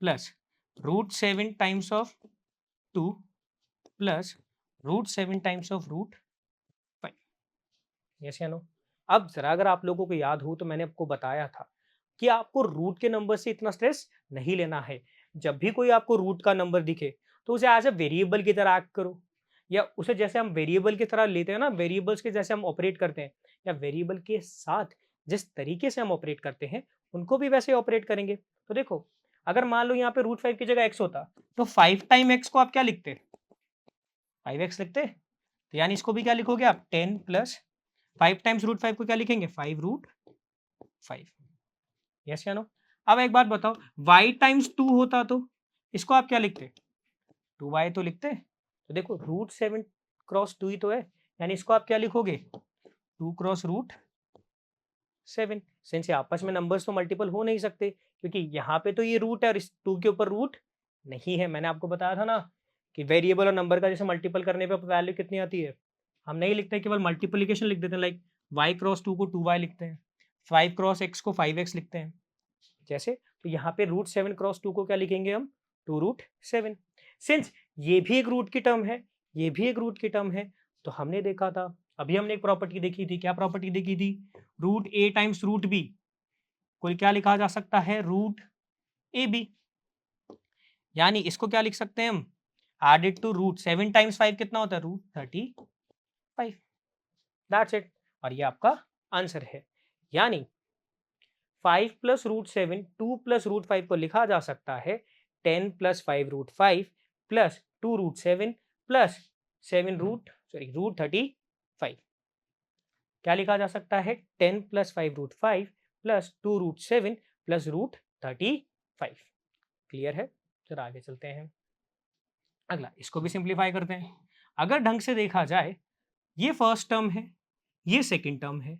plus root 7 times of 2 plus root 7 times of root 5। Yes या नो। अब जरा अगर आप लोगों को याद हो तो मैंने आपको बताया था कि आपको रूट के नंबर से इतना स्ट्रेस नहीं लेना है। जब भी कोई आपको रूट का नंबर दिखे तो उसे एज ए वेरिएबल की तरह एक्ट करो, या उसे जैसे हम वेरिएबल की तरह लेते हैं ना, वेरिएबल्स के जैसे हम ऑपरेट करते हैं, या वेरिएबल के साथ जिस तरीके से हम ऑपरेट करते हैं उनको भी वैसे ऑपरेट करेंगे। तो देखो, अगर मान लो यहाँ पे रूट 5 की जगह एक्स होता तो 5 टाइम एक्स को आप क्या लिखते, 5x लिखते, तो यानी इसको भी क्या लिखोगे आप, 10 प्लस 5 टाइम्स रूट 5 को क्या लिखेंगे, 5 रूट 5। यस या नो। अब एक बात बताओ, y टाइम्स 2 होता तो इसको आप क्या लिखते, 2y तो लिखते। तो देखो रूट 7 क्रॉस 2 ही तो है, यानी इसको आप क्या लिखोगे, 2 क्रॉस रूट 7। सिंस ये आपस में नंबर्स तो मल्टीपल हो नहीं सकते, क्योंकि यहाँ पे तो ये रूट है और इस 2 के ऊपर रूट नहीं है। मैंने आपको बताया था ना कि वेरिएबल और नंबर का जैसे मल्टीपल करने पे वैल्यू कितनी आती है, हम नहीं लिखते केवल मल्टीप्लिकेशन लिख देते हैं, लाइक y क्रॉस 2 को 2y लिखते हैं, 5 क्रॉस x को 5x लिखते हैं जैसे। तो यहाँ पे रूट 7 क्रॉस 2 को क्या लिखेंगे हम, 2 रूट 7। सिंस ये भी एक रूट की टर्म है, ये भी एक रूट की टर्म है, तो हमने देखा था, अभी हमने एक प्रॉपर्टी देखी थी, क्या प्रॉपर्टी देखी थी, root a times root b को क्या लिखा जा सकता है, रूट ए बी, यानी इसको क्या लिख सकते हैं हम, एडेड टू रूट 7 टाइम्स 5 कितना होता है, रूट 35। दैट्स इट, और ये आपका आंसर है। यानी 5 प्लस रूट 7 2 प्लस रूट 5 को लिखा जा सकता है 10 plus 5 root 5 plus 2 root 7 plus 7 root 35। क्या लिखा जा सकता है, 10 plus 5 root 5 plus 2 root 7 plus root 35। Clear है, चलो आगे चलते हैं। अगला इसको भी सिंप्लीफाई करते हैं। अगर ढंग से देखा जाए, ये फर्स्ट टर्म है, ये सेकंड टर्म है,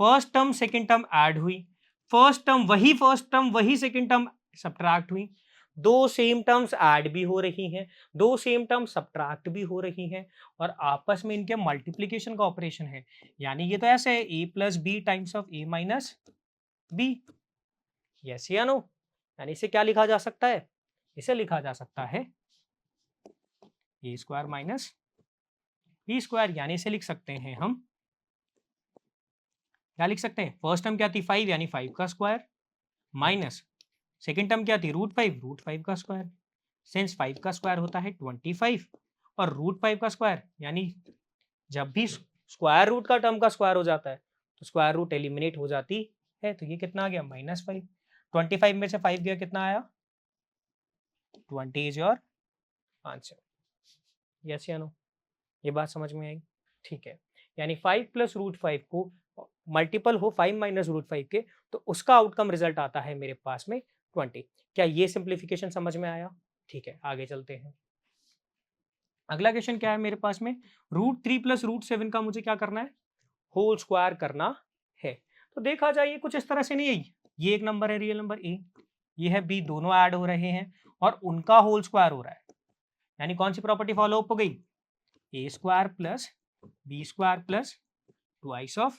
first term second term add हुई, फर्स्ट टर्म वही सेकंड टर्म सब्ट्रैक्ट हुई, दो सेम टर्म्स ऐड भी हो रही हैं, दो सेम टर्म सब्ट्रैक्ट भी हो रही हैं, और आपस में इनके मल्टीप्लिकेशन का ऑपरेशन है। यानी ये तो ऐसे है, A plus B times of A minus B. Yes या नो? यानी इसे क्या लिखा जा सकता है? इसे लिखा जा सकता है A square minus B square. यानी इसे लिख सकते हैं हम, क्या लिख सकते हैं? फर्स्ट टर्म क्या थी? 5, यानी 5 का स्क्वायर, माइनस सेकेंड टर्म क्या थी? रूट फाइव का स्क्वायर। सिंस 5 का स्क्वायर होता है 25 और रूट 5 का स्क्वायर, यानी जब भी स्क्वायर रूट का टर्म का स्क्वायर हो जाता है तो स्क्वायर रूट एलिमिनेट हो जाती है। तो ये कितना आ गया? -5। 25 में से 5 गया, कितना आया? 20 इज योर आंसर। यस या नो? ये बात समझ में आई? ठीक है। यानी 5 प्लस रूट 5 को मल्टीपल हो 5 माइनस रूट 5 के, तो उसका आउटकम रिजल्ट आता है मेरे पास में 20। क्या ये सिंप्लीफिकेशन समझ में आया? ठीक है, आगे चलते हैं। अगला क्वेश्चन क्या है मेरे पास में? √3 प्लस √7 का मुझे क्या करना है? होल स्क्वायर करना है। तो देखा जाए ये कुछ इस तरह से नहीं है, ये एक नंबर है रियल नंबर ए, ये है बी, दोनों ऐड हो रहे हैं और उनका होल स्क्वायर हो रहा है। यानी कौन सी प्रॉपर्टी फॉलो अप हो गई? A square plus B square plus twice of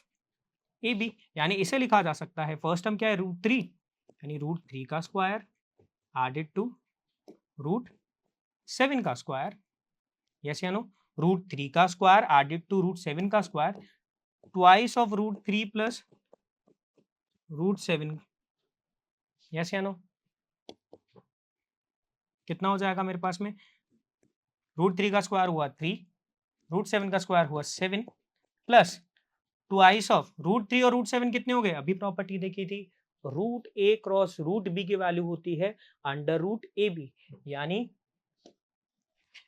A B. यानी इसे लिखा जा सकता है, फर्स्ट टर्म क्या है? √3, यानी √3 का स्क्वायर एडेड टू √7 का स्क्वायर। यस या नो? √3 का स्क्वायर एडेड टू √7 का square, twice of √3 plus √7। Yes या नो? कितना हो जाएगा मेरे पास में? √3 का स्क्वायर हुआ 3, √7 का स्क्वायर हुआ 7 प्लस ट्वाइस ऑफ √3 और √7 कितने हो गए? अभी प्रॉपर्टी देखी थी, √a क्रॉस √b की वैल्यू होती है √ab, यानी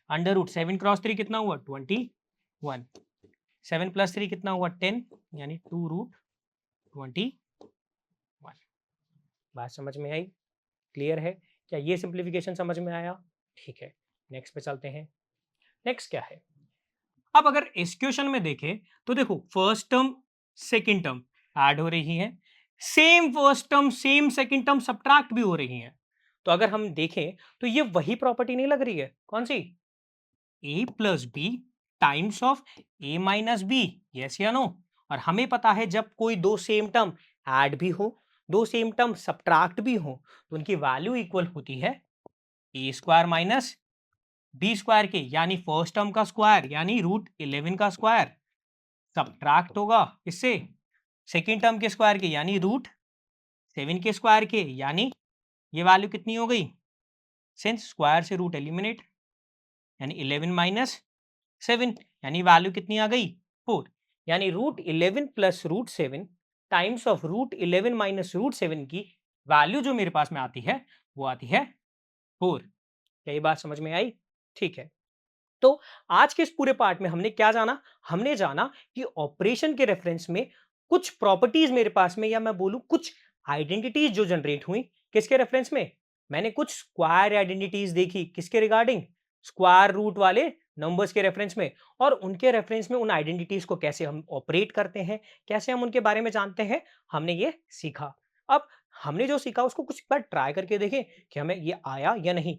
√7 क्रॉस 3 कितना हुआ? 21। 7 प्लस 3 कितना हुआ? 10, यानी 2√21। बात समझ में आई? क्लियर है? क्या ये सिंप्लीफिकेशन समझ में आया? ठीक है, नेक्स्ट पे चलते हैं। नेक्स्ट क्या है? अब अगर इस क्वेश्चन में देखें तो देखो, first term second term add हो रही है, same first term same second term subtract भी हो रही है। तो अगर हम देखें तो ये वही प्रॉपर्टी नहीं लग रही है? कौन सी? A plus B times of A minus B. Yes या नो? और हमें पता है जब कोई दो सेम टर्म ऐड भी हो, दो सेम टर्म सब्ट्रैक्ट भी हो, तो उनकी वैल्यू इक्वल होती है A square minus B square के। यानी फर्स्ट टर्म का स्क्वायर यानी √11 का स्क्वायर सब्ट्रैक्ट होगा इससे सेकेंड टर्म के स्क्वायर के, यानी √7 के स्क्वायर के। यानी ये वैल्यू कितनी हो गई? सिंस स्क्वायर से रूट एलिमिनेट, यानी 11 माइनस 7, यानी वैल्यू कितनी आ गई? 4। यानी √11 प्लस √7 टाइम्स ऑफ √11 माइनस √7 की वैल्यू जो मेरे पास में आती है वो आती है 4। क्या ये बात समझ में आई? ठीक है। तो आज के इस पूरे पार्ट में हमने क्या जाना? हमने जाना कि ऑपरेशन के रेफरेंस में कुछ प्रॉपर्टीज मेरे पास में, या मैं बोलूं कुछ आइडेंटिटीज जो जनरेट हुई। किसके रेफरेंस में? मैंने कुछ स्क्वायर आइडेंटिटीज देखी, किसके रिगार्डिंग? स्क्वायर रूट वाले नंबर्स के रेफरेंस में। और उनके रेफरेंस में उन आइडेंटिटीज को कैसे हम ऑपरेट करते हैं, कैसे हम उनके बारे में जानते हैं, हमने ये सीखा। अब हमने जो सीखा उसको कुछ बार ट्राई करके देखें कि हमें ये आया या नहीं।